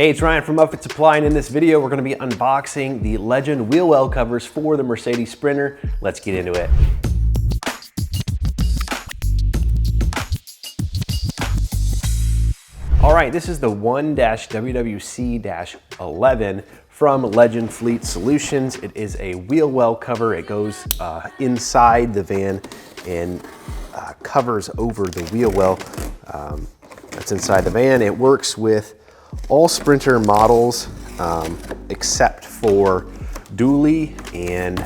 Hey, it's Ryan from Upfit Supply, and in this video, we're gonna be unboxing the Legend wheel well covers for the Mercedes Sprinter. Let's get into it. All right, this is the 1-WWC-11 from Legend Fleet Solutions. It is a wheel well cover. It goes inside the van and covers over the wheel well that's inside the van. It works with all Sprinter models except for dually and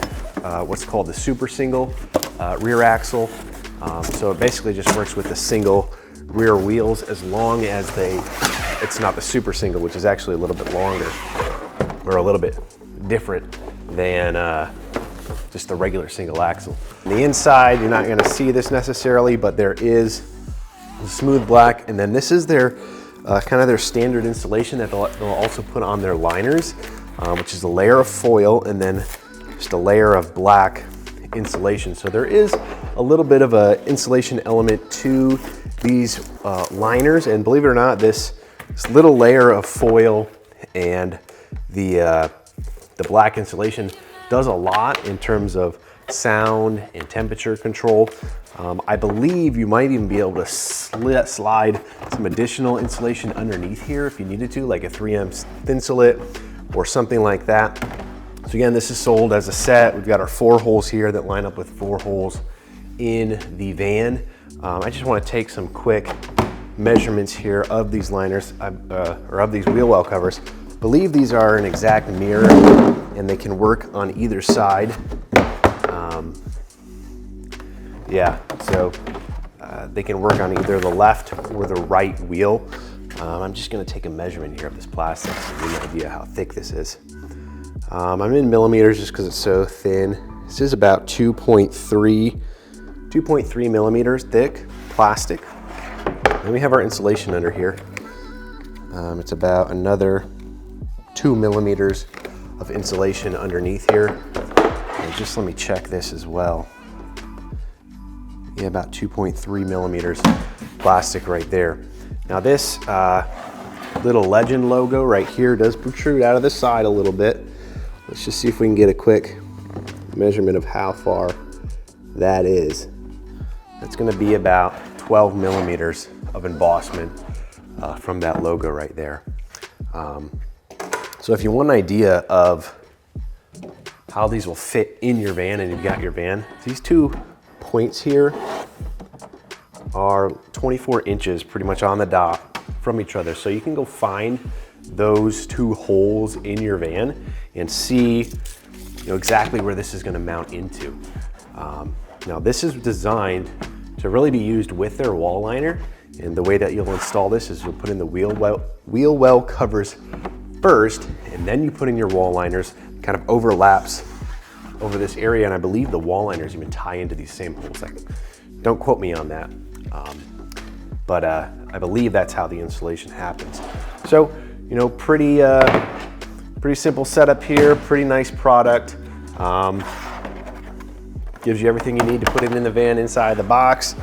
what's called the super single rear axle. So it basically just works with the single rear wheels as long as it's not the super single, which is actually a little bit longer or a little bit different than just the regular single axle. On the inside, you're not gonna see this necessarily, but there is smooth black, and then this is their kind of their standard insulation that they'll also put on their liners, which is a layer of foil and then just a layer of black insulation. So there is a little bit of a insulation element to these liners, and believe it or not, this little layer of foil and the black insulation does a lot in terms of sound and temperature control. I believe you might even be able to slide some additional insulation underneath here if you needed to, like a 3M Thinsulate or something like that. So again, this is sold as a set. We've got our 4 holes here that line up with 4 holes in the van. I just want to take some quick measurements here of these liners, or of these wheel well covers. I believe these are an exact mirror and they can work on either side. Yeah, so they can work on either the left or the right wheel. I'm just gonna take a measurement here of this plastic to give you an idea how thick this is. I'm in millimeters just because it's so thin. This is about 2.3 millimeters thick plastic. Then we have our insulation under here. It's about another 2 millimeters of insulation underneath here. And just let me check this as well. Yeah, about 2.3 millimeters plastic right there. Now this little Legend logo right here does protrude out of the side a little bit. Let's just see if we can get a quick measurement of how far that is. It's gonna be about 12 millimeters of embossment from that logo right there. So if you want an idea of how these will fit in your van and you've got your van, these 2 points here are 24 inches pretty much on the dot from each other. So you can go find those 2 holes in your van and see exactly where this is going to mount into. Now this is designed to really be used with their wall liner, and the way that you'll install this is you'll put in the wheel well covers first, and then you put in your wall liners. Kind of overlaps over this area, and I believe the wall liners even tie into these same holes. Don't quote me on that, but I believe that's how the installation happens. So, pretty simple setup here, pretty nice product. Gives you everything you need to put it in the van inside the box.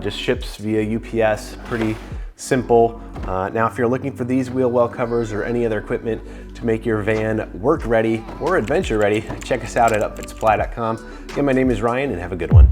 Just ships via UPS, pretty simple. Now, if you're looking for these wheel well covers or any other equipment to make your van work ready or adventure ready, check us out at upfitsupply.com. Again, my name is Ryan, and have a good one.